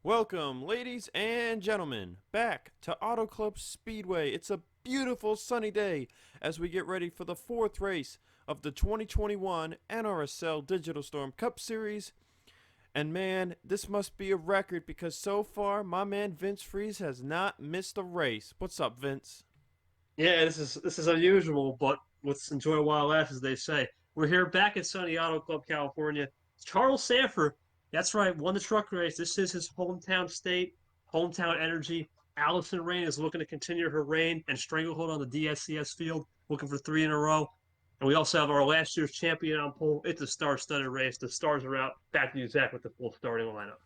Welcome, ladies and gentlemen, back to Auto Club Speedway. It's a beautiful sunny day as we get ready for the fourth race of the 2021 NRSL Digital Storm Cup Series. And man, this must be a record because so far, my man Vince Freeze has not missed a race. What's up, Vince? Yeah, this is unusual, but let's enjoy it while it lasts, as they say. We're here back at Sunny Auto Club, California. Charles Sandfer, that's right, won the truck race. This is his hometown state, hometown energy. Allyson Rayne is looking to continue her reign and stranglehold on the DSCS field, looking for three in a row. And we also have our last year's champion on pole. It's a star-studded race. The stars are out. Back to you, Zach, with the full starting lineup.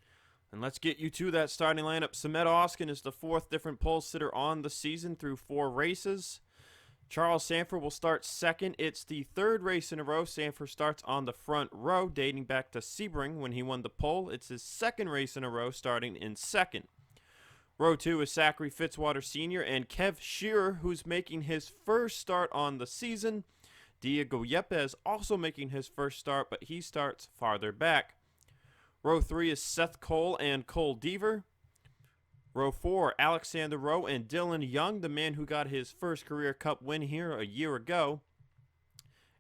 And let's get you to that starting lineup. Samet Oskin is the fourth different pole sitter on the season through 4 races. Charles Sandfer will start second. It's the third race in a row. Sandfer starts on the front row, dating back to Sebring when he won the pole. It's his second race in a row, starting in second. Row 2 is Zachary Fitzwater Sr. and Kev Shearer, who's making his first start on the season. Diego Yepes also making his first start, but he starts farther back. Row 3 is Seth Cole and Cole Deaver. Row 4, Alexander Rowe and Dylan Young, the man who got his first career cup win here a year ago.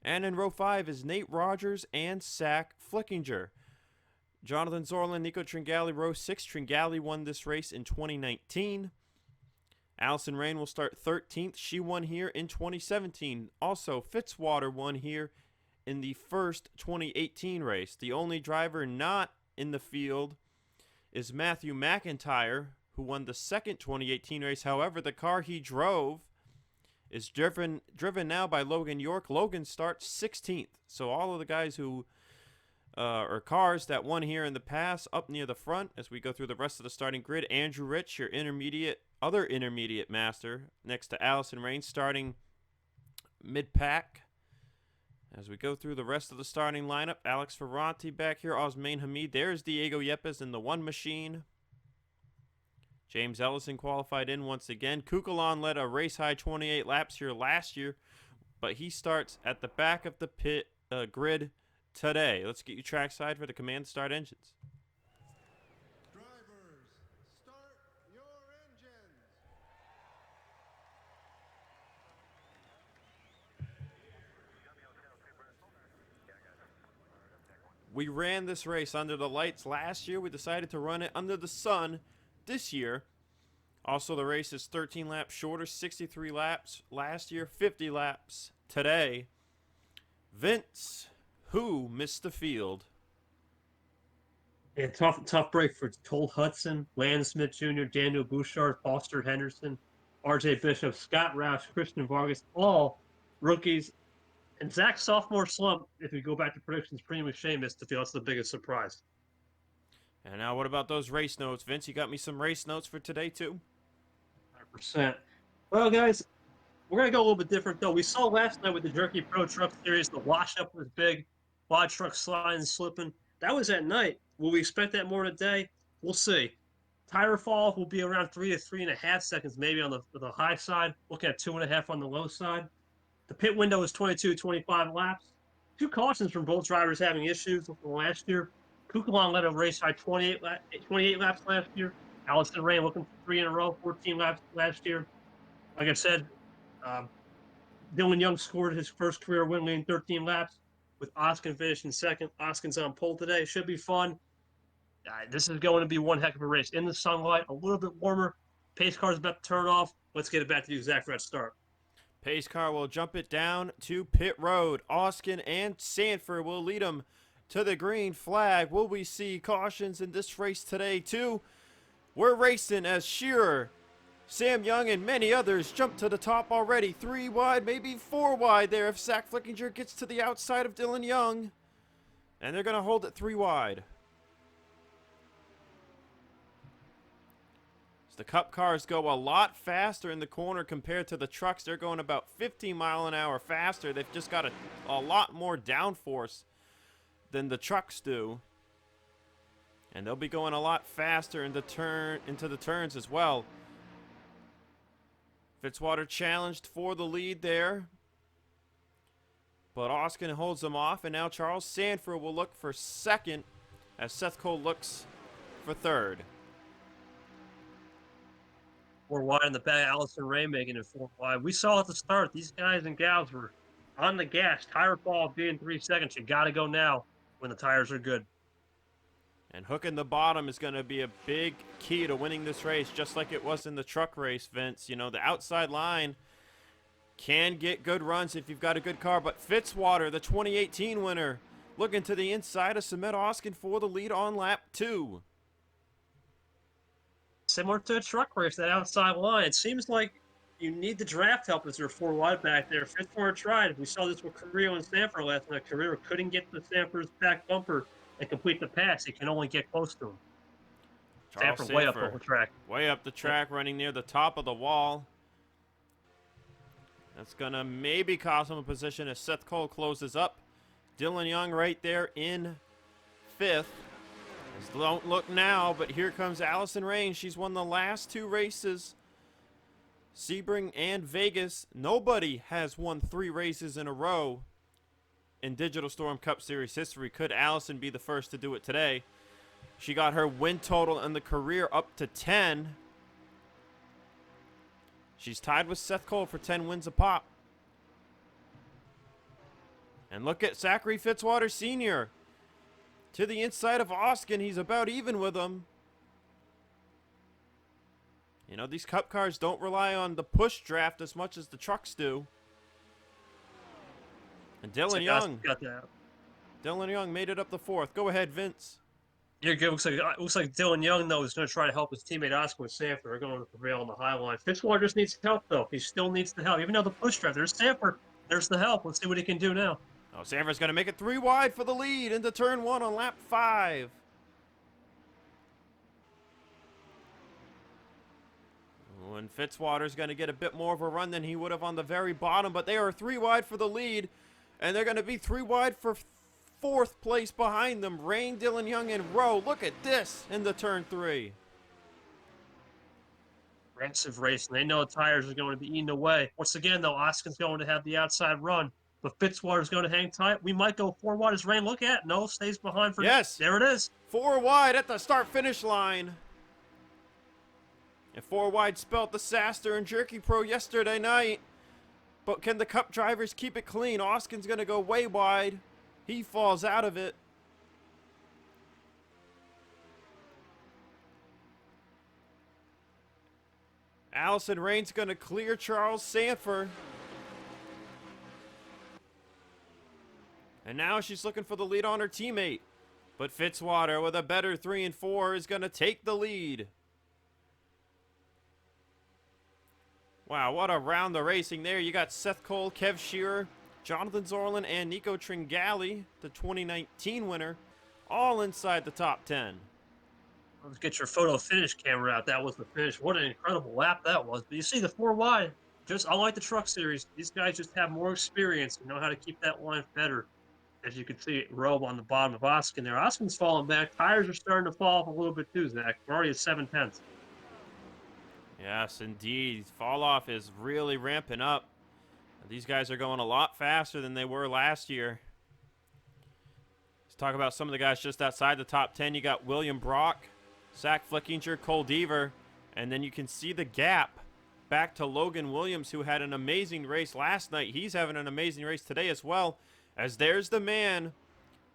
And in row 5 is Nate Rogers and Zach Flickinger. Jonathan Zorlin, Nico Tringali, row 6. Tringali won this race in 2019. Allyson Rayne will start 13th. She won here in 2017. Also, Fitzwater won here in the first 2018 race. The only driver not in the field is Matthew McIntyre, who won the second 2018 race. However, the car he drove is driven now by Logan York. Logan starts 16th. So all of the guys who or cars that won here in the past up near the front as we go through the rest of the starting grid. Andrew Rich, your other intermediate master, next to Allyson Rayne, starting mid-pack. As we go through the rest of the starting lineup, Alex Ferranti back here, Osmain Hamid. There's Diego Yepes in the one machine. James Ellison qualified in once again. Kukulon led a race-high 28 laps here last year, but he starts at the back of the pit grid today. Let's get you trackside for the command start engines. Drivers, start your engines. We ran this race under the lights last year. We decided to run it under the sun this year. Also, the race is 13 laps shorter, 63 laps last year, 50 laps today. Vince, who missed the field? Yeah, tough break for Toll Hudson, Landon Smith Jr., Daniel Bouchard, Foster Henderson, R.J. Bishop, Scott Roush, Christian Vargas, all rookies. And Zach's sophomore slump, if we go back to predictions, pretty much Seamus to feel that's the biggest surprise. And now, what about those race notes? Vince, you got me some race notes for today, too? 100%. Well, guys, we're going to go a little bit different, though. We saw last night with the Jerky Pro Truck Series, the wash-up was big, a lot of trucks sliding and slipping. That was at night. Will we expect that more today? We'll see. Tire fall will be around 3 to 3.5 seconds, maybe on the high side. Looking at 2.5 on the low side. The pit window is 22 to 25 laps. Two cautions from both drivers having issues from last year. Kukulon led a race high 28 laps last year. Allyson Rayne looking for three in a row, 14 laps last year. Like I said, um, Dylan Young scored his first career win leading 13 laps with Oskin finishing second. Oskin's on pole today. Should be fun. This is going to be one heck of a race. In the sunlight, a little bit warmer. Pace car's about to turn off. Let's get it back to you, Zach, for that start. Pace car will jump it down to pit road. Oskin and Sandfer will lead them to the green flag. Will we see cautions in this race today, too? We're racing as Shearer, Sam Young, and many others jump to the top already. 3 wide, maybe 4 wide there if Zach Flickinger gets to the outside of Dylan Young. And they're going to hold it 3 wide. The Cup cars go a lot faster in the corner compared to the trucks. They're going about 15 mile an hour faster. They've just got a lot more downforce than the trucks do. And they'll be going a lot faster into the turns as well. Fitzwater challenged for the lead there. But Oskin holds them off, and now Charles Sandfer will look for second as Seth Cole looks for third. 4 wide in the back. Allyson Rayne making it 4 wide. We saw at the start, these guys and gals were on the gas. Tire fall being 3 seconds. You got to go now when the tires are good. And hooking the bottom is going to be a big key to winning this race, just like it was in the truck race, Vince. You know, the outside line can get good runs if you've got a good car, but Fitzwater, the 2018 winner, looking to the inside of Samet Oskin for the lead on lap 2. Similar to a truck race, that outside line. It seems like you need the draft help as they're 4 wide back there. Fitzwater tried. We saw this with Carrillo and Sandfer last night. Carrillo couldn't get to Sandfer's back bumper and complete the pass. He can only get close to him. Charles Sandfer way up Sandfer, the track. way up the track, running near the top of the wall. That's going to maybe cost him a position as Seth Cole closes up. Dylan Young right there in 5th. Don't look now, but here comes Allyson Rayne. She's won the last 2 races, Sebring and Vegas. Nobody has won 3 races in a row in Digital Storm Cup Series history. Could Allyson be the first to do it today? She got her win total in the career up to 10. She's tied with Seth Cole for 10 wins a pop. And look at Zachary Fitzwater Sr. to the inside of Oskin. He's about even with him. You know, these cup cars don't rely on the push draft as much as the trucks do. And Dylan Young made it up the 4th. Go ahead, Vince. You're good. Looks like Dylan Young, though, is going to try to help his teammate Oscar with Sandfer. They're going to prevail on the high line. Fitzwater just needs help, though. He still needs the help. Even though the push drive, there's Sandfer. There's the help. Let's see what he can do now. Oh, Sandfer's going to make it 3 wide for the lead into turn 1 on lap 5. And Fitzwater's going to get a bit more of a run than he would have on the very bottom, but they are 3 wide for the lead, and they're going to be 3 wide for 4th place behind them. Rayne, Dylan Young, and Rowe. Look at this into turn 3. Aggressive race, and they know the tires are going to be eaten away. Once again, though, Oskin's going to have the outside run, but Fitzwater's going to hang tight. We might go 4 wide as Rayne. Look at no, stays behind for yes. There it is. 4 wide at the start-finish line. And 4 wide spelt disaster in Jerky Pro yesterday night. But can the Cup drivers keep it clean? Oskin's going to go way wide. He falls out of it. Allyson Rayne's going to clear Charles Sandfer. And now she's looking for the lead on her teammate. But Fitzwater with a better 3 and 4 is going to take the lead. Wow, what a round of racing there. You got Seth Cole, Kev Shearer, Jonathan Zorlin, and Nico Tringali, the 2019 winner, all inside the top 10. Let's get your photo finish camera out. That was the finish. What an incredible lap that was. But you see the 4 wide. Just unlike the truck series, these guys just have more experience and know how to keep that line better. As you can see, Robe on the bottom of Oskin there. Oskin's falling back. Tires are starting to fall off a little bit too, Zach. We're already at 7/10. Yes, indeed. Fall off is really ramping up. These guys are going a lot faster than they were last year. Let's talk about some of the guys just outside the top 10. You got William Brock, Zach Flickinger, Cole Deaver, and then you can see the gap back to Logan Williams, who had an amazing race last night. He's having an amazing race today as well, as there's the man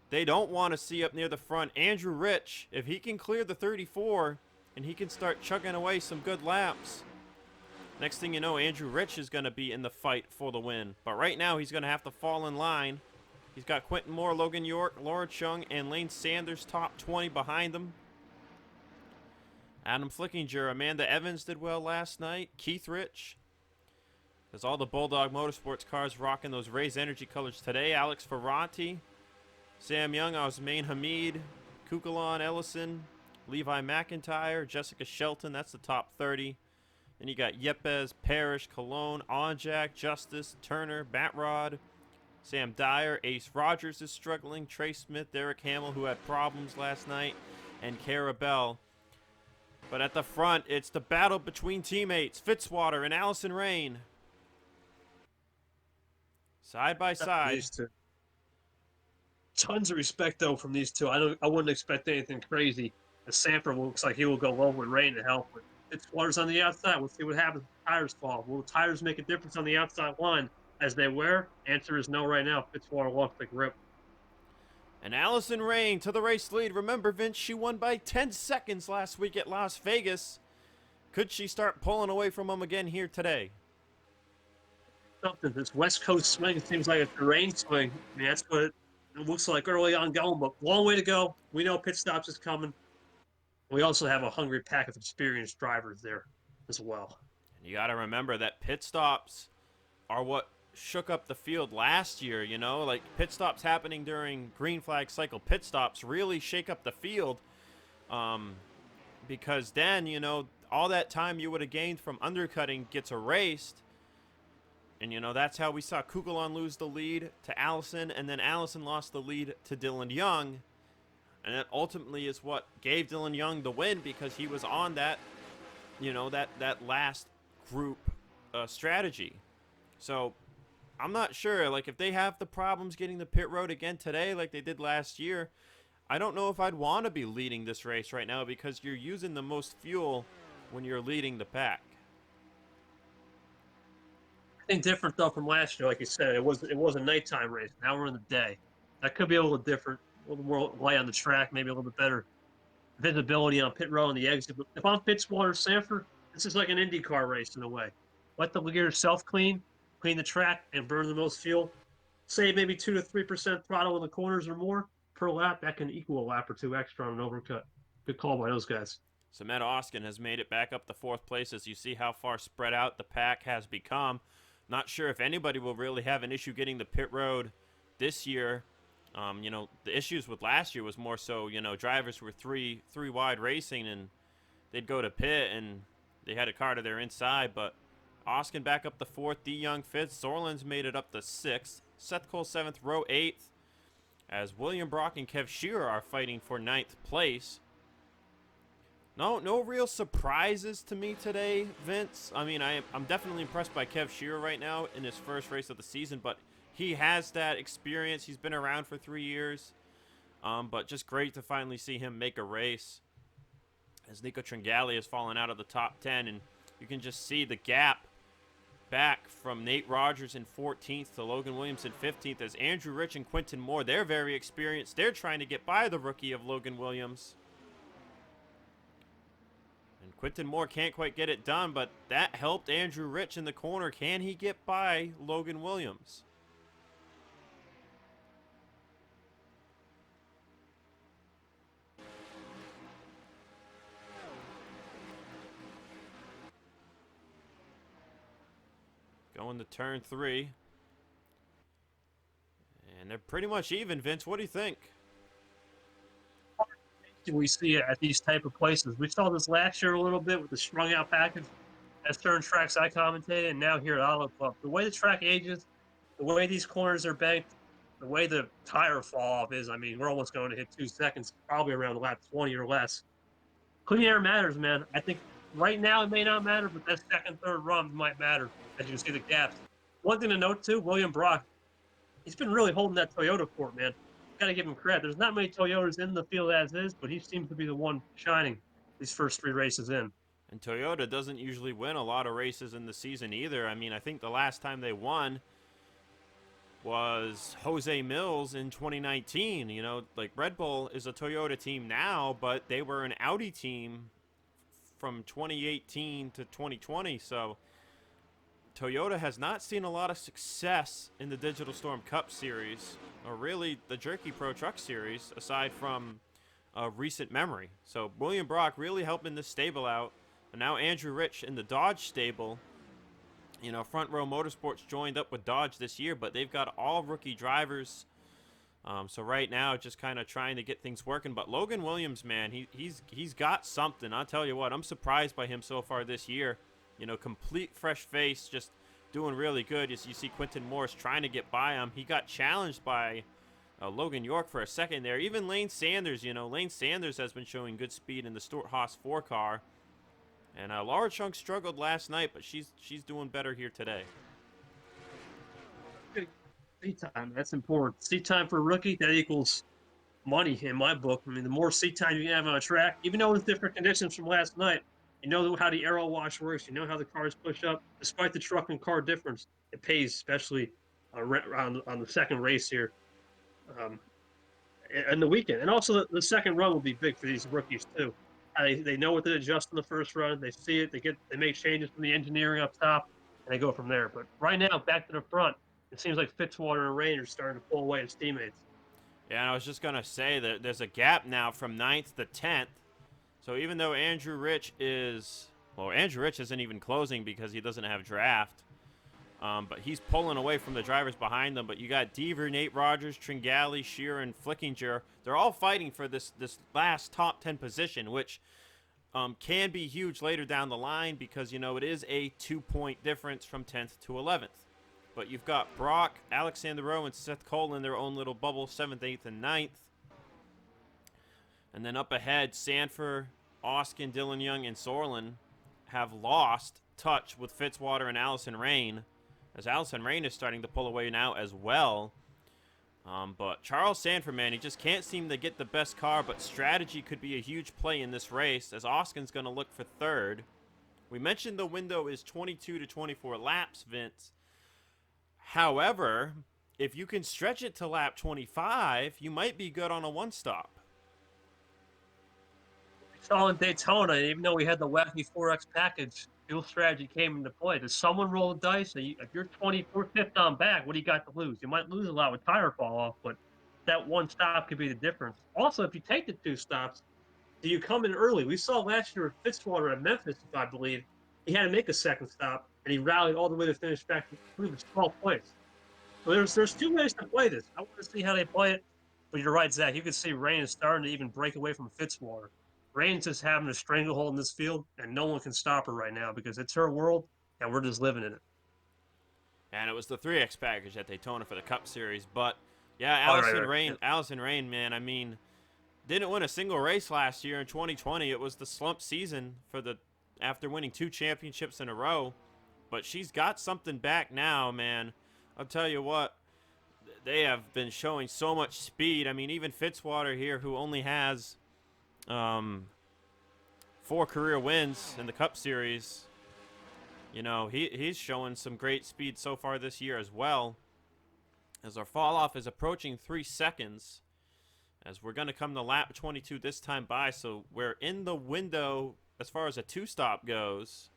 they don't want to see up near the front, Andrew Rich. If he can clear the 34 and he can start chugging away some good laps, next thing you know, Andrew Rich is going to be in the fight for the win. But right now, he's going to have to fall in line. He's got Quentin Moore, Logan York, Laura Chung, and Lane Sanders top 20 behind them. Adam Flickinger, Amanda Evans did well last night. Keith Rich. There's all the Bulldog Motorsports cars rocking those Rays Energy colors today. Alex Ferranti, Sam Young, Osmain Hamid, Kukulon Ellison, Levi McIntyre, Jessica Shelton. That's the top 30. Then you got Yepes, Parrish, Cologne, Onjak, Justice, Turner, Batrod, Sam Dyer, Ace Rogers is struggling, Trey Smith, Derek Hamill, who had problems last night, and Cara Bell. But at the front, it's the battle between teammates, Fitzwater and Allyson Rayne. Side by side. These two. Tons of respect, though, from these two. I wouldn't expect anything crazy. The Sandfer looks like he will go low with Rayne to help with Fitzwater's on the outside. We'll see what happens. Tires fall. Will the tires make a difference on the outside line as they wear? Answer is no right now. Fitzwater walks the grip. And Allyson Rayne to the race lead. Remember, Vince, she won by 10 seconds last week at Las Vegas. Could she start pulling away from him again here today? Something. This West Coast swing seems like a terrain swing. I mean, that's what it looks like early on going, but long way to go. We know pit stops is coming. We also have a hungry pack of experienced drivers there as well. And you got to remember that pit stops are what shook up the field last year, you know? Like, pit stops happening during green flag cycle pit stops really shake up the field because then, you know, all that time you would have gained from undercutting gets erased. And, you know, that's how we saw Kugelon lose the lead to Allyson, and then Allyson lost the lead to Dylan Young. And that ultimately is what gave Dylan Young the win because he was on that, you know, that last group strategy. So I'm not sure, like, if they have the problems getting the pit road again today like they did last year, I don't know if I'd want to be leading this race right now because you're using the most fuel when you're leading the pack. I think different though from last year, like you said, it was a nighttime race. Now we're in the day. That could be a little different, a little more light on the track, maybe a little bit better visibility on pit row and the exit. But if I'm Fitzwater Sandfer, this is like an IndyCar race in a way. Let the gears self-clean, clean the track, and burn the most fuel. Save maybe 2 to 3% throttle in the corners or more per lap. That can equal a lap or two extra on an overcut. Good call by those guys. Sumedh Oskin has made it back up to 4th place as you see how far spread out the pack has become. Not sure if anybody will really have an issue getting the pit road this year. You know, the issues with last year was more so, you know, drivers were three wide racing and they'd go to pit and they had a car to their inside. But Oskin back up to 4th, D. Young 5th, Sorlin's made it up to 6th, Seth Cole 7th, Rowe 8th, as William Brock and Kev Shearer are fighting for 9th place. No real surprises to me today, Vince. I mean, I'm definitely impressed by Kev Shearer right now in his first race of the season, but he has that experience. He's been around for 3 years, but just great to finally see him make a race as Nico Tringali has fallen out of the top 10, and you can just see the gap back from Nate Rogers in 14th to Logan Williams in 15th as Andrew Rich and Quinton Moore, they're very experienced. They're trying to get by the rookie of Logan Williams. And Quinton Moore can't quite get it done, but that helped Andrew Rich in the corner. Can he get by Logan Williams? Going to turn 3. And they're pretty much even, Vince. What do you think? We see it at these type of places. We saw this last year a little bit with the strung out package at certain tracks I commentated, and now here at Auto Club. The way the track ages, the way these corners are banked, the way the tire fall off is, I mean, we're almost going to hit 2 seconds, probably around lap 20 or less. Clean air matters, man. I think right now it may not matter, but that second, third run might matter as you can see the gaps. One thing to note too, William Brock, he's been really holding that Toyota fort, man. Got to give him credit. There's not many Toyotas in the field as is, but he seems to be the one shining these first 3 races in. And Toyota doesn't usually win a lot of races in the season either. I mean, I think the last time they won was Jose Mills in 2019. You know, like Red Bull is a Toyota team now, but they were an Audi team from 2018 to 2020. So Toyota has not seen a lot of success in the Digital Storm Cup Series, or really the Jerky Pro Truck Series, aside from recent memory. So William Brock really helping this stable out. And now Andrew Rich in the Dodge stable. You know, Front Row Motorsports joined up with Dodge this year, but they've got all rookie drivers. So right now, just kind of trying to get things working. But Logan Williams, man, he's got something. I'll tell you what, I'm surprised by him so far this year. You know, complete fresh face, just doing really good. As you see Quinton Morris trying to get by him. He got challenged by Logan York for a second there. Even Lane Sanders, you know, Lane Sanders has been showing good speed in the Stuart Haas 4 car. And Laura Chunk struggled last night, but she's doing better here today. Seat time, that's important. Seat time for a rookie, that equals money in my book. I mean, the more seat time you can have on a track, even though it's different conditions from last night, You know how the aero wash works. You know how the cars push up. Despite the truck and car difference, it pays, especially on the second race here, um, and the weekend. And also the second run will be big for these rookies too. They know what to adjust in the first run. They see it. They make changes from the engineering up top, and they go from there. But right now, back to the front, it seems like Fitzwater and Rayne are starting to pull away his teammates. Yeah, and I was just going to say that there's a gap now from 9th to 10th. So even though Andrew Rich isn't even closing because he doesn't have draft. But he's pulling away from the drivers behind them. But you got Deaver, Nate Rogers, Tringali, Shearer, and Flickinger. They're all fighting for this last top 10 position, which can be huge later down the line because, you know, it is a 2-point difference from 10th to 11th. But you've got Brock, Alexander Rowe, and Seth Cole in their own little bubble, 7th, 8th, and 9th. And then up ahead, Sandfer, Oskin, Dylan Young, and Sorlin have lost touch with Fitzwater and Allyson Rayne, as Allyson Rayne is starting to pull away now as well. But Charles Sandfer, man, he just can't seem to get the best car, but strategy could be a huge play in this race, as Oskin's going to look for third. We mentioned the window is 22 to 24 laps, Vince. However, if you can stretch it to lap 25, you might be good on a one-stop. We saw in Daytona, even though we had the wacky 4X package, fuel strategy came into play. Does someone roll the dice? If you're 24th, 5th on back, what do you got to lose? You might lose a lot with tire fall off, but that one stop could be the difference. Also, if you take the 2 stops, do you come in early? We saw last year with Fitzwater at Memphis, I believe. He had to make a second stop, and he rallied all the way to finish back to 12th place. So there's 2 ways to play this. I want to see how they play it. But you're right, Zach. You can see Rayne is starting to even break away from Fitzwater. Rayne's just having a stranglehold in this field, and no one can stop her right now because it's her world, and we're just living in it. And it was the 3X package at Daytona for the Cup Series. But, yeah, Allyson Rayne, man, I mean, didn't win a single race last year in 2020. It was the slump season after winning 2 championships in a row. But she's got something back now, man. I'll tell you what, they have been showing so much speed. I mean, even Fitzwater here, who only has 4 career wins in the Cup Series, you know, he's showing some great speed so far this year as well. As our fall off is approaching 3 seconds, as we're going to come to lap 22 this time by, so we're in the window as far as a 2-stop goes.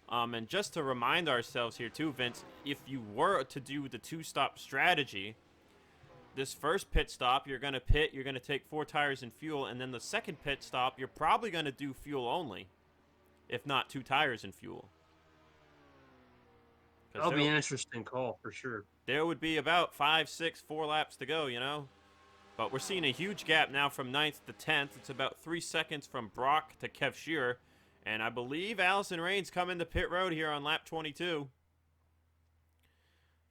And just to remind ourselves here too, Vince, if you were to do the 2-stop strategy, this first pit stop, you're going to pit, you're going to take 4 tires and fuel, and then the second pit stop, you're probably going to do fuel only, if not 2 tires and fuel. That'll be an interesting call for sure. There would be about 5, 6, 4 laps to go, you know? But we're seeing a huge gap now from 9th to 10th. It's about 3 seconds from Brock to Kev Shearer. And I believe Allyson Rayne's coming to pit road here on lap 22.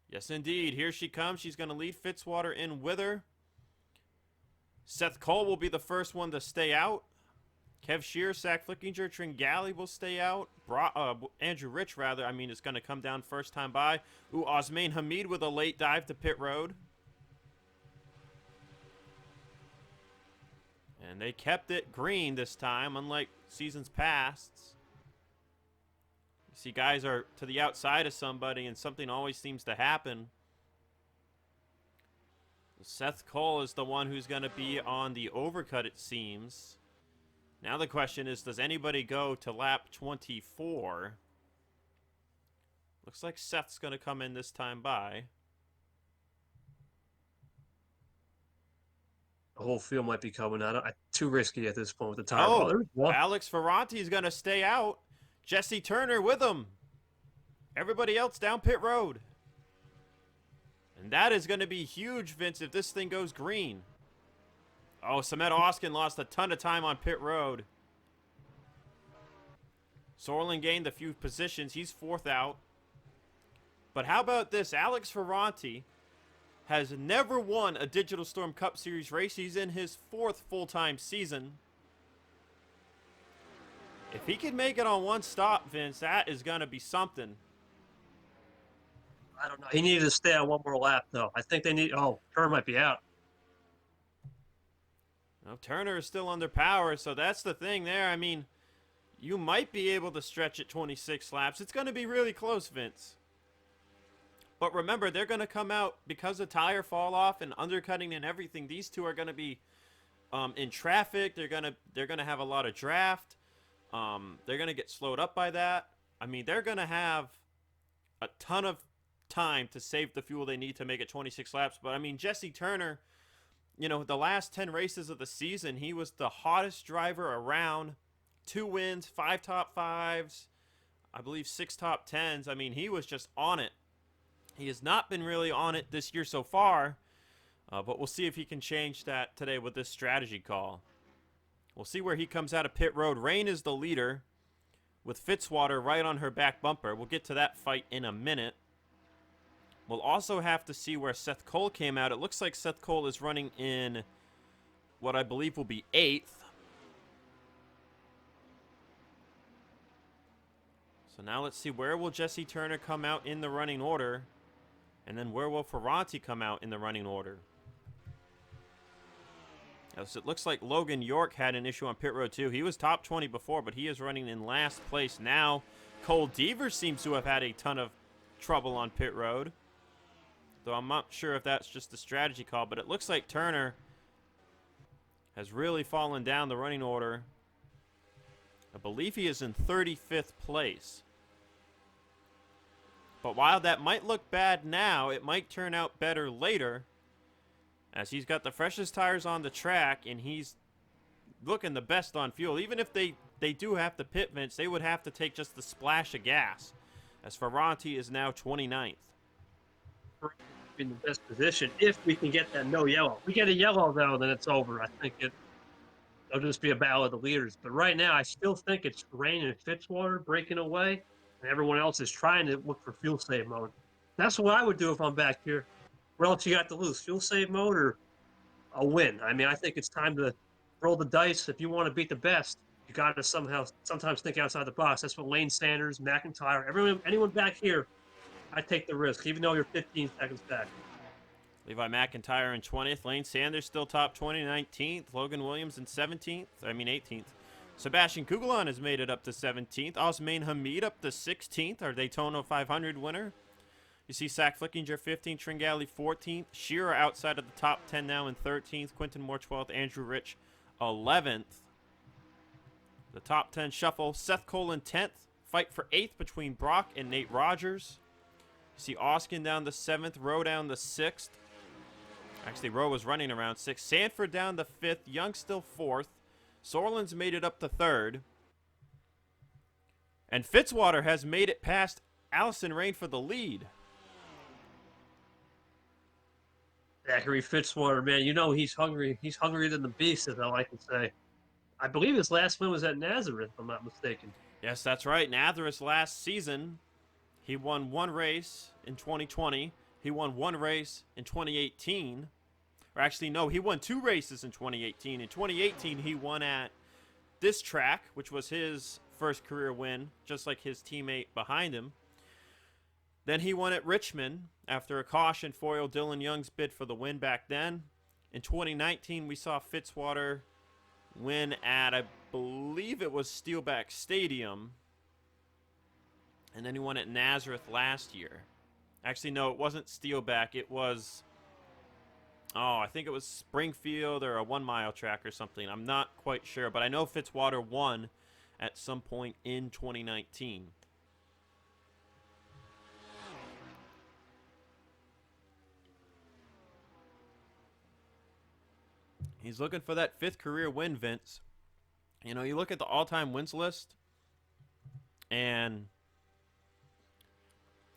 Yes, indeed. Here she comes. She's going to lead Fitzwater in with her. Seth Cole will be the first one to stay out. Kev Shearer, Zach Flickinger, Tringali will stay out. Andrew Rich, rather, is going to come down first time by. Ooh, Osmain Hamid with a late dive to pit road. And they kept it green this time, unlike seasons past. You see guys are to the outside of somebody, and something always seems to happen. Seth Cole is the one who's going to be on the overcut, it seems. Now the question is, does anybody go to lap 24? Looks like Seth's going to come in this time by. The whole field might be coming out. Too risky at this point with the tire. Oh, Alex Ferranti is going to stay out. Jesse Turner with him. Everybody else down pit road. And that is going to be huge, Vince, if this thing goes green. Oh, Samet Oskin lost a ton of time on pit road. Sorlin gained a few positions. He's 4th out. But how about this? Alex Ferranti has never won a Digital Storm Cup Series race. He's in his 4th full-time season. If he can make it on one stop, Vince, that is going to be something. I don't know. He needed to stay on one more lap, though. I think they need... Oh, Turner might be out. Well, Turner is still under power, so that's the thing there. you might be able to stretch it 26 laps. It's going to be really close, Vince. But remember, they're going to come out because of tire fall off and undercutting and everything. These two are going to be in traffic. They're going to have a lot of draft. They're going to get slowed up by that. I mean, they're going to have a ton of time to save the fuel they need to make it 26 laps. But I mean, Jesse Turner, you know, the last 10 races of the season, he was the hottest driver around. 2 wins, 5 top 5s, I believe 6 top 10s. I mean, he was just on it. He has not been really on it this year so far, but we'll see if he can change that today with this strategy call. We'll see where he comes out of pit road. Rayne is the leader with Fitzwater right on her back bumper. We'll get to that fight in a minute. We'll also have to see where Seth Cole came out. It looks like Seth Cole is running in what I believe will be 8th. So now let's see, where will Jesse Turner come out in the running order? And then where will Ferranti come out in the running order? So it looks like Logan York had an issue on pit road too. He was top 20 before, but he is running in last place now. Cole Deaver seems to have had a ton of trouble on pit road, though I'm not sure if that's just a strategy call, but it looks like Turner has really fallen down the running order. I believe he is in 35th place. But while that might look bad now, it might turn out better later, as he's got the freshest tires on the track and he's looking the best on fuel. Even if they do have to pit, Vince, they would have to take just the splash of gas, as Ferranti is now 29th. In the best position if we can get that no yellow. If we get a yellow, though, then it's over. I think it'll just be a battle of the leaders. But right now, I still think it's Rayne and Fitzwater breaking away, and everyone else is trying to look for fuel save mode. That's what I would do if I'm back here. What else you got to lose? Fuel save mode or a win? I mean, I think it's time to roll the dice. If you want to beat the best, you got to sometimes think outside the box. That's what Lane Sanders, McIntyre, anyone back here, I take the risk, even though you're 15 seconds back. Levi McIntyre in 20th. Lane Sanders still top 20, 19th. Logan Williams in 18th. Sebastian Kugelon has made it up to 17th. Osman Hamid up to 16th, our Daytona 500 winner. You see Zach Flickinger 15th, Tringali 14th. Shearer outside of the top 10 now in 13th. Quinton Moore 12th. Andrew Rich 11th. The top 10 shuffle. Seth Cole in 10th. Fight for 8th between Brock and Nate Rogers. You see Oskin down to 7th. Rowe down to 6th. Actually, Rowe was running around 6th. Sandford down to 5th. Young still 4th. Sorlin's made it up to 3rd. And Fitzwater has made it past Allyson Rayne for the lead. Zachary Fitzwater, man, you know he's hungry. He's hungrier than the beast, as I like to say. I believe his last win was at Nazareth, if I'm not mistaken. Yes, that's right. Nazareth last season, he won 1 race in 2020. He won 1 race in 2018. Or actually, no, he won 2 races in 2018. In 2018, he won at this track, which was his first career win, just like his teammate behind him. Then he won at Richmond after a caution foiled Dylan Young's bid for the win back then. In 2019, we saw Fitzwater win at, I believe it was Steelback Stadium. And then he won at Nazareth last year. Actually, no, it wasn't Steelback. It was, I think it was Springfield or a 1-mile track or something. I'm not quite sure, but I know Fitzwater won at some point in 2019. He's looking for that 5th career win, Vince. You know, you look at the all-time wins list, and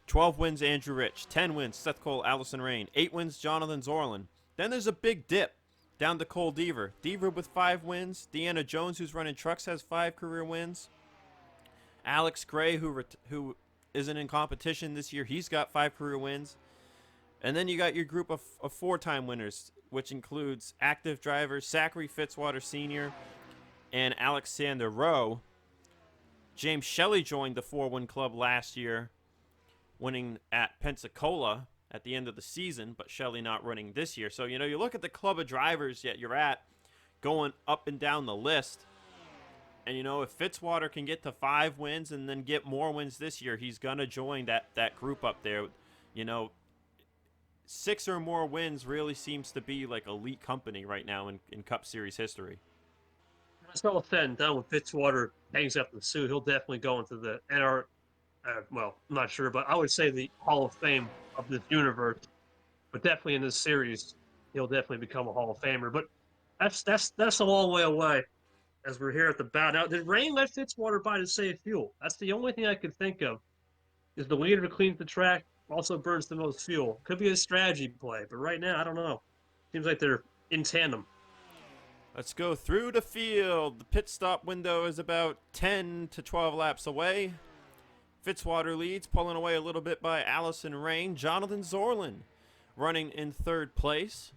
12 wins, Andrew Rich. 10 wins, Seth Cole, Allyson Rayne. 8 wins, Jonathan Zorlin. Then there's a big dip down to Cole Deaver. Deaver with 5 wins. Deanna Jones, who's running trucks, has 5 career wins. Alex Gray, who isn't in competition this year, he's got 5 career wins. And then you got your group of 4-time winners, which includes active drivers Zachary Fitzwater Sr. and Alexander Rowe. James Shelley joined the 4-win club last year, winning at Pensacola at the end of the season, but Shelley not running this year. So, you know, you look at the club of drivers that you're at going up and down the list, And, you know, if Fitzwater can get to 5 wins and then get more wins this year, he's going to join that group up there. You know, 6 or more wins really seems to be like elite company right now in Cup Series history. It's all said and done. When Fitzwater hangs up the suit, he'll definitely go into the well, I'm not sure, but I would say the Hall of Fame of this universe. But definitely in this series, he'll definitely become a Hall of Famer. But that's a long way away as we're here at the bow. Now, did Rayne let Fitzwater by to save fuel? That's the only thing I could think of. Is the leader who cleans the track also burns the most fuel? Could be a strategy play, but right now, I don't know. Seems like they're in tandem. Let's go through the field. The pit stop window is about 10 to 12 laps away. Fitzwater leads, pulling away a little bit by Allyson Rayne. Jonathan Zorlin running in 3rd place.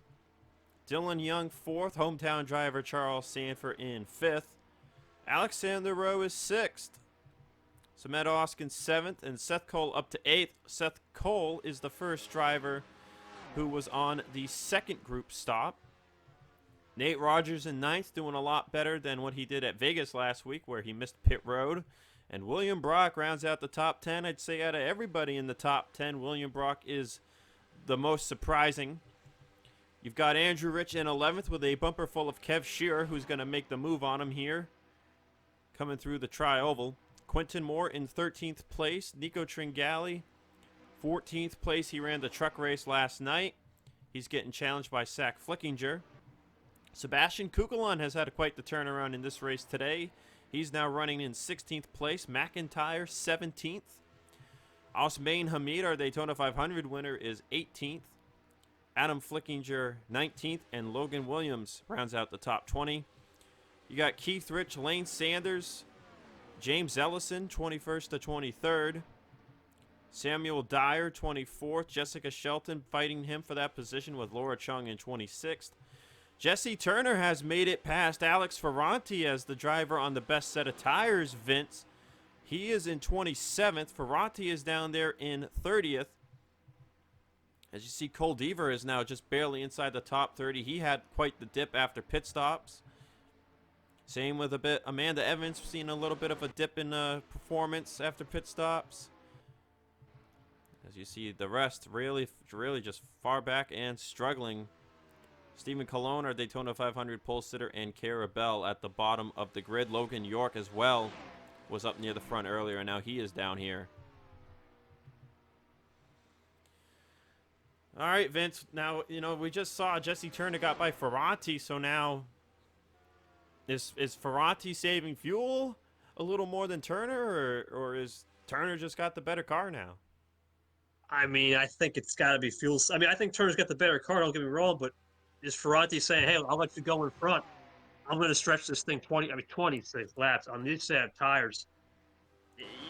Dylan Young 4th. Hometown driver Charles Sandfer in 5th. Alexander Rowe is 6th. Samet Oskin 7th. And Seth Cole up to 8th. Seth Cole is the first driver who was on the 2nd group stop. Nate Rogers in 9th, doing a lot better than what he did at Vegas last week where he missed pit road. And William Brock rounds out the top 10. I'd say out of everybody in the top 10, William Brock is the most surprising. You've got Andrew Rich in 11th with a bumper full of Kev Shearer, who's going to make the move on him here, coming through the tri-oval. Quentin Moore in 13th place. Nico Tringali, 14th place. He ran the truck race last night. He's getting challenged by Zach Flickinger. Sebastian Kukulon has had quite the turnaround in this race today. He's now running in 16th place. McIntyre, 17th. Osmain Hamid, our Daytona 500 winner, is 18th. Adam Flickinger, 19th. And Logan Williams rounds out the top 20. You got Keith Rich, Lane Sanders, James Ellison, 21st to 23rd. Samuel Dyer, 24th. Jessica Shelton fighting him for that position with Laura Chung in 26th. Jesse Turner has made it past Alex Ferranti as the driver on the best set of tires, Vince. He is in 27th. Ferranti is down there in 30th. As you see, Cole Deaver is now just barely inside the top 30. He had quite the dip after pit stops. Same with Amanda Evans, seen a little bit of a dip in performance after pit stops. As you see, the rest really just far back and struggling. Stephen Colon, our Daytona 500 pole sitter, and Cara Bell at the bottom of the grid. Logan York as well was up near the front earlier, and now he is down here. All right, Vince. Now, you know, we just saw Jesse Turner got by Ferranti, so now is Ferranti saving fuel a little more than Turner, or is Turner just got the better car now? I mean, I think it's got to be fuel. I mean, I think Turner's got the better car, don't get me wrong, but is Ferranti saying, hey, I'll let you go in front. I'm going to stretch this thing 26 laps on these set of tires.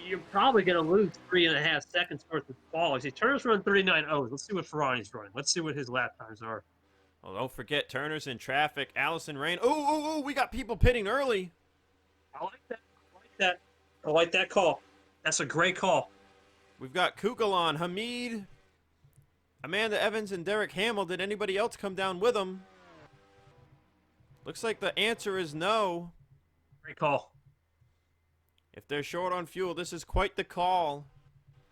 You're probably going to lose 3.5 seconds worth of fall. See, Turner's running 39.0. Let's see what Ferranti's running. Let's see what his lap times are. Well, don't forget, Turner's in traffic. Allyson Rayne. Oh, we got people pitting early. I like that. I like that call. That's a great call. We've got Kukulon, Hamid, Amanda Evans, and Derek Hamill. Did anybody else come down with them? Looks like the answer is no. Great call. If they're short on fuel, this is quite the call.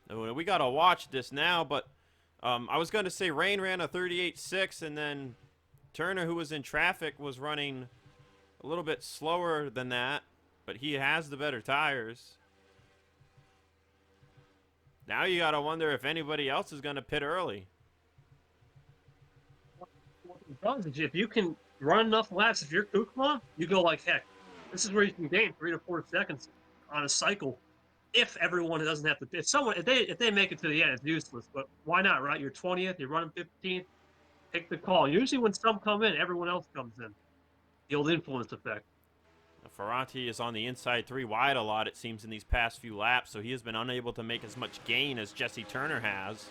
We got to watch this now, but I was going to say Rayne ran a 38.6, and then Turner, who was in traffic, was running a little bit slower than that, but he has the better tires. Now you got to wonder if anybody else is going to pit early. What it does is if you can run enough laps, if you're Kukulon, you go like heck. This is where you can gain 3 to 4 seconds on a cycle. If everyone doesn't have to, if they make it to the end, it's useless. But why not, right? You're 20th, you're running 15th. Take the call. Usually when some come in, everyone else comes in. The old influence effect. Ferranti is on the inside 3 wide a lot, it seems, in these past few laps, so he has been unable to make as much gain as Jesse Turner has.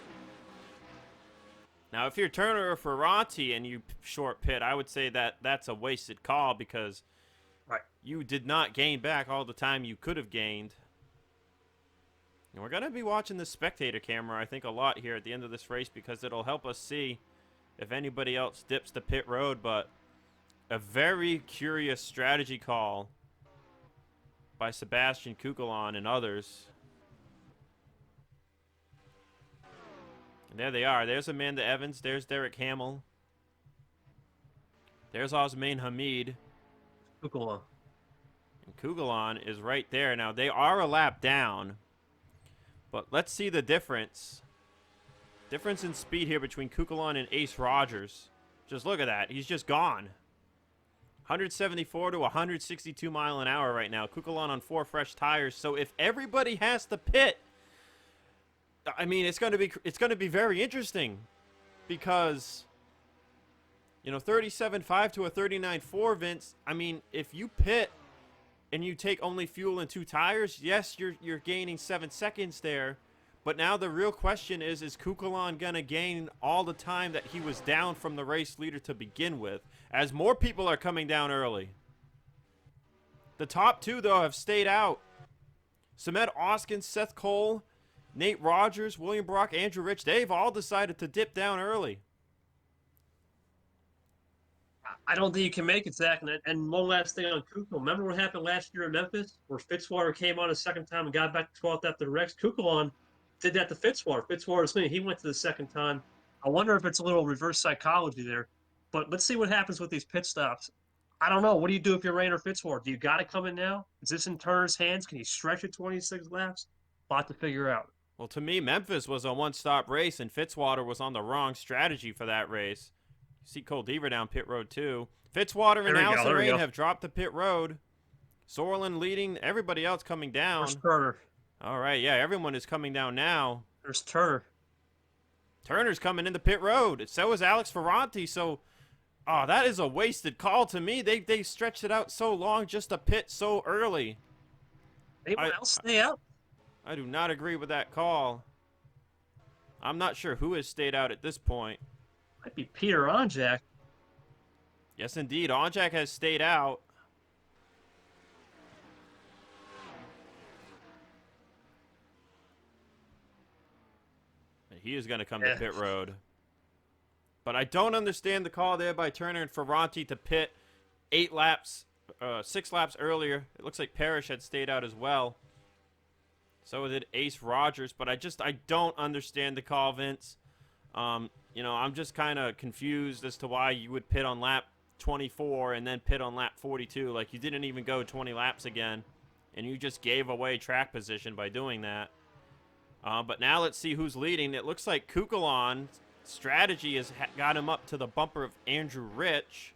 Now, if you're Turner or Ferranti and you short pit, I would say that that's a wasted call because you did not gain back all the time you could have gained. And we're going to be watching the spectator camera, I think, a lot here at the end of this race because it'll help us see if anybody else dips the pit road, but a very curious strategy call by Sebastian Kukulon and others. And there they are. There's Amanda Evans. There's Derek Hamill. There's Osmain Hamid. Kukulon. And Kukulon is right there. Now, they are a lap down. But let's see the difference. Difference in speed here between Kukulon and Ace Rogers. Just look at that. He's just gone. 174 to 162 mile an hour right now. Kukulon on 4 fresh tires. So if everybody has to pit, I mean, it's going to be very interesting, because, you know, 37.5 to a 39.4, Vince. I mean, if you pit and you take only fuel and 2 tires, yes, you're gaining 7 seconds there. But now the real question is Kukulon going to gain all the time that he was down from the race leader to begin with, as more people are coming down early? The top 2, though, have stayed out. Samed Oskin, Seth Cole, Nate Rogers, William Brock, Andrew Rich, they've all decided to dip down early. I don't think you can make it, Zach. And one last thing on Kukulon. Remember what happened last year in Memphis, where Fitzwater came on a second time and got back to 12th after the wrecks? Kukulon did that to Fitzwater. Fitzwater's me. He went to the second time. I wonder if it's a little reverse psychology there. But let's see what happens with these pit stops. I don't know. What do you do if you're Rayne or Fitzwater? Do you got to come in now? Is this in Turner's hands? Can he stretch it 26 laps? A lot to figure out. Well, to me, Memphis was a one-stop race, and Fitzwater was on the wrong strategy for that race. You see Cole Deaver down pit road, too. Fitzwater and Allyson Rayne have dropped the pit road. Sorlin leading, everybody else coming down. There's Turner. All right, yeah, everyone is coming down now. There's Turner. Turner's coming into pit road. So is Alex Ferranti, so... Oh, that is a wasted call to me. They stretched it out so long just to pit so early. Anyone else stay out? I do not agree with that call. I'm not sure who has stayed out at this point. Might be Peter Onjak. Yes, indeed. Onjak has stayed out. And he is going to come to pit road. But I don't understand the call there by Turner and Ferranti to pit 6 laps earlier. It looks like Parrish had stayed out as well. So did Ace Rogers, but I don't understand the call, Vince. You know, I'm just kind of confused as to why you would pit on lap 24 and then pit on lap 42. Like, you didn't even go 20 laps again, and you just gave away track position by doing that. But now let's see who's leading. It looks like Kukulon's strategy has got him up to the bumper of Andrew Rich,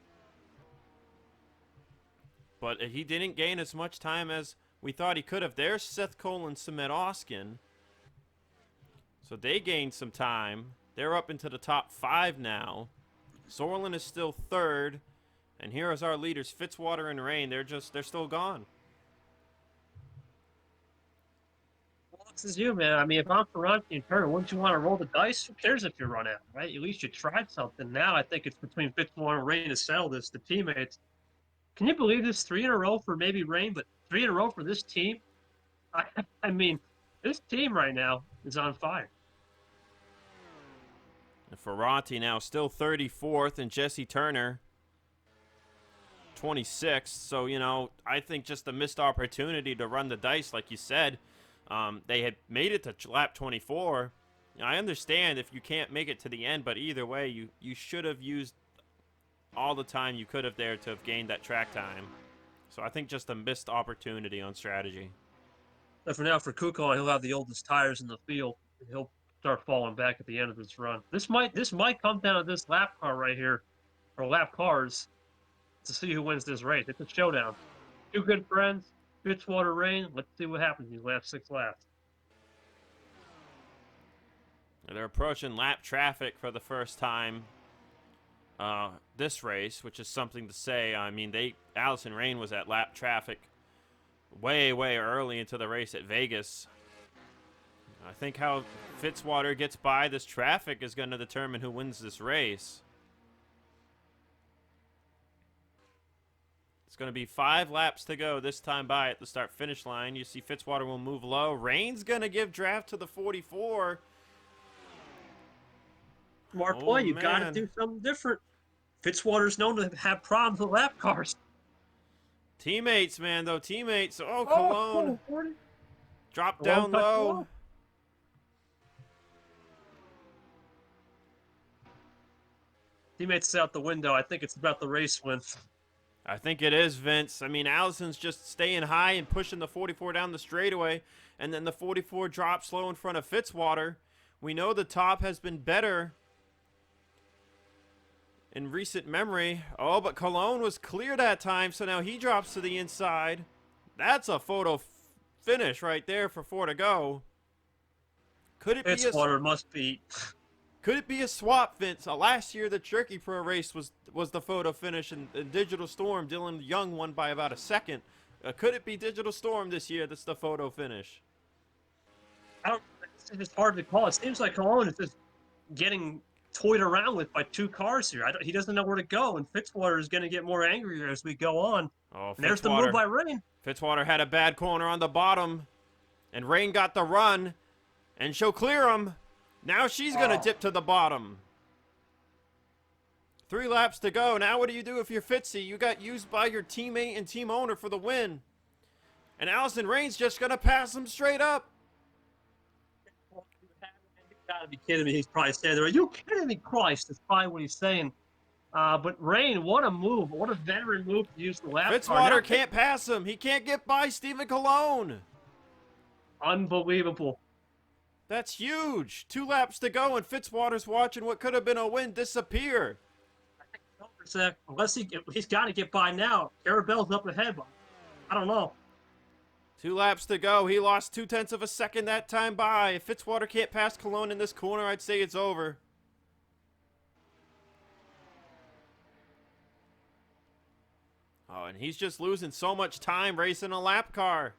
but he didn't gain as much time as we thought he could have. There's Seth Cole and Samed Oskin. So they gained some time. They're up into the top 5 now. Sorlin is still 3rd. And here is our leaders, Fitzwater and Rayne. They're still gone. Well, this is you, man. I mean, if I'm Ferranti and Turner, wouldn't you want to roll the dice? Who cares if you run out, right? At least you tried something. Now I think it's between Fitzwater and Rayne to settle this, the teammates. Can you believe this? 3 in a row for maybe Rayne, but 3 in a row for this team? I mean, this team right now is on fire. And Ferranti now still 34th, and Jesse Turner 26th. So, you know, I think just a missed opportunity to run the dice, like you said. They had made it to lap 24. You know, I understand if you can't make it to the end, but either way, you should have used all the time you could have there to have gained that track time. So I think just a missed opportunity on strategy. But for now, for Kukulon, he'll have the oldest tires in the field. He'll start falling back at the end of this run. This might come down to this lap car right here, or lap cars, to see who wins this race. It's a showdown. 2 good friends, Fitzwater, Rayne. Let's see what happens in these last 6 laps. They're approaching lap traffic for the first time this race, which is something to say. I mean, Allyson Rayne was at lap traffic way early into the race at Vegas. I think how Fitzwater gets by this traffic is going to determine who wins this race. It's going to be 5 laps to go this time by at the start-finish line. You see Fitzwater will move low. Rayne's going to give draft to the 44. Smart play. You got to do something different. Fitzwater's known to have problems with lap cars. Teammates, man, though. Teammates. Oh, Cologne. 40. Drop Cologne down touched low. low. Teammates out the window. I think it's about the race win. I think it is, Vince. I mean, Allyson's just staying high and pushing the 44 down the straightaway, and then the 44 drops low in front of Fitzwater. We know the top has been better in recent memory. Oh, but Cologne was clear that time, so now he drops to the inside. That's a photo finish right there for 4 to go. Could it be Fitzwater must be. Could it be a swap, Vince? Last year, the Jerky Pro race was the photo finish, and Digital Storm, Dylan Young won by about a second. Could it be Digital Storm this year that's the photo finish? I don't. It's just hard to call. It seems like Cologne is just getting toyed around with by 2 cars here. He doesn't know where to go, and Fitzwater is going to get more angrier as we go on. Oh, And there's the move by Rayne. Fitzwater had a bad corner on the bottom, and Rayne got the run, and she'll clear him. Now she's going to dip to the bottom. 3 laps to go. Now what do you do if you're Fitzy? You got used by your teammate and team owner for the win. And Allyson Rayne's just going to pass him straight up. You gotta be kidding me. He's probably saying there. Are you kidding me, Christ? That's probably what he's saying. But Rayne, what a move. What a veteran move to use the lap car. Fitzwater can't pass him. He can't get by Stephen Cologne. Unbelievable. That's huge. 2 laps to go, and Fitzwater's watching what could have been a win disappear. Unless he's got to get by now. Carabelle's up ahead. I don't know. 2 laps to go. He lost 0.2 of a second that time by. If Fitzwater can't pass Cologne in this corner, I'd say it's over. Oh, and he's just losing so much time racing a lap car.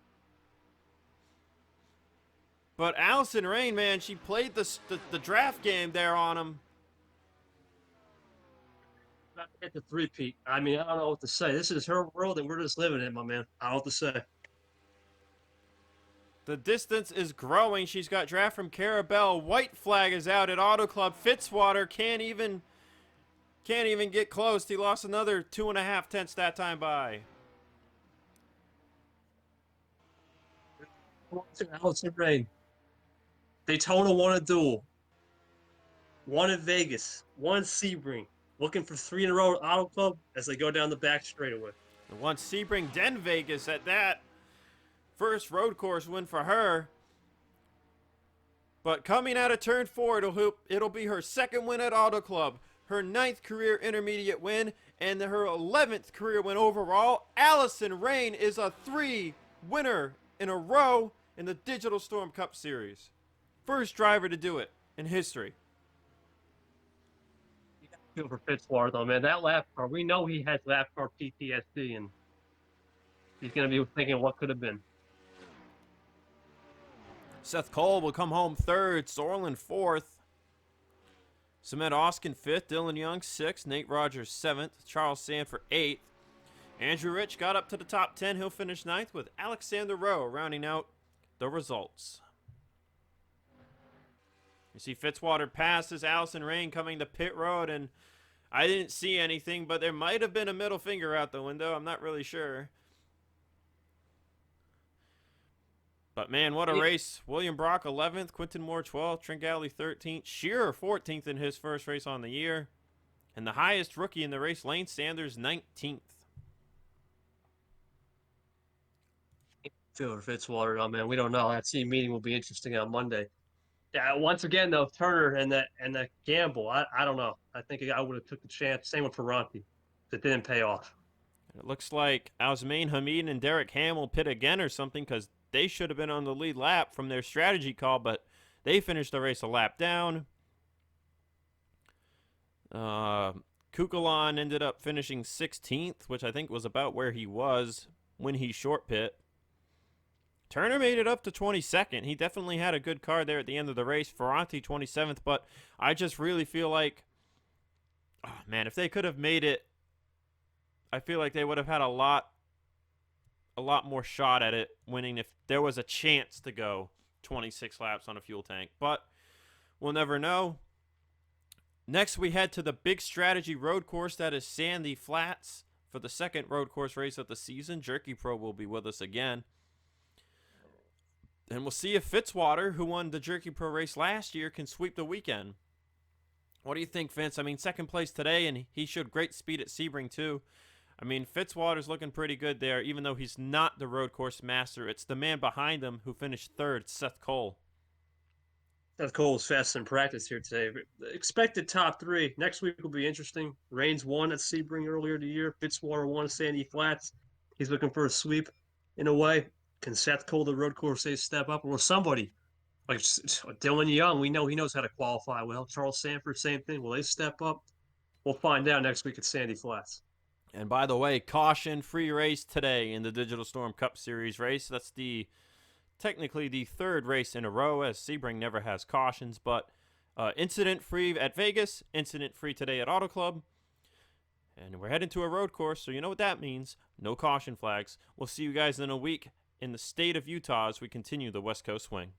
But Allyson Rayne, man, she played the draft game there on him. About to hit the 3-peat. I mean, I don't know what to say. This is her world, and we're just living in it, my man. I don't know what to say. The distance is growing. She's got draft from Carabelle. White flag is out at Auto Club. Fitzwater can't even get close. He lost another 2.5 tenths that time by. Allyson Rayne. Daytona won a duel. 1 in Vegas. 1 Sebring. Looking for 3 in a row at Auto Club as they go down the back straightaway. And once Sebring, then Vegas at that. First road course win for her. But coming out of turn 4, it'll be her 2nd win at Auto Club, her 9th career intermediate win, and her 11th career win overall. Allyson Rayne is a 3 winner in a row in the Digital Storm Cup Series. First driver to do it in history. You got to feel for Fitzwater, though, man. That lap car, we know he has lap car PTSD, and he's going to be thinking what could have been. Seth Cole will come home 3rd, Sorlin 4th. Cement Oskin 5th, Dylan Young 6th, Nate Rogers 7th, Charles Sandfer 8th. Andrew Rich got up to the top 10. He'll finish 9th with Alexander Rowe rounding out the results. You see Fitzwater passes Allyson Rayne coming to pit road, and I didn't see anything, but there might have been a middle finger out the window. I'm not really sure. But, man, what a race. William Brock 11th, Quinton Moore 12th, Tringali 13th, Shearer 14th in his first race on the year. And the highest rookie in the race, Lane Sanders 19th. Feel for Fitzwater, oh man, we don't know. That team meeting will be interesting on Monday. Yeah, once again though, Turner and that gamble, I don't know. I think I would have took the chance. Same with Ferranti. That didn't pay off. It looks like Osmain Hamid and Derek Ham will pit again or something, because they should have been on the lead lap from their strategy call, but they finished the race a lap down. Kukulon ended up finishing 16th, which I think was about where he was when he short pit. Turner made it up to 22nd. He definitely had a good car there at the end of the race. Ferranti 27th, but I just really feel like, oh man, if they could have made it, I feel like they would have had a lot more shot at it winning if there was a chance to go 26 laps on a fuel tank. But we'll never know. Next, we head to the big strategy road course that is Sandy Flats for the second road course race of the season. Jerky Pro will be with us again. And we'll see if Fitzwater, who won the Jerky Pro race last year, can sweep the weekend. What do you think, Vince? I mean, second place today, and he showed great speed at Sebring, too. I mean, Fitzwater's looking pretty good there, even though he's not the road course master. It's the man behind him who finished third, Seth Cole. Seth Cole was fast in practice here today. Expected top three. Next week will be interesting. Raines won at Sebring earlier in the year. Fitzwater won at Sandy Flats. He's looking for a sweep in a way. Can Seth Cole, the road course, step up? Or somebody like Dylan Young, we know he knows how to qualify well. Charles Sandfer, same thing. Will they step up? We'll find out next week at Sandy Flats. And by the way, caution free race today in the Digital Storm Cup Series race. That's technically the third race in a row, as Sebring never has cautions, but incident free at Vegas, incident free today at Auto Club. And we're heading to a road course, so you know what that means. No caution flags. We'll see you guys in a week in the state of Utah as we continue the West Coast swing.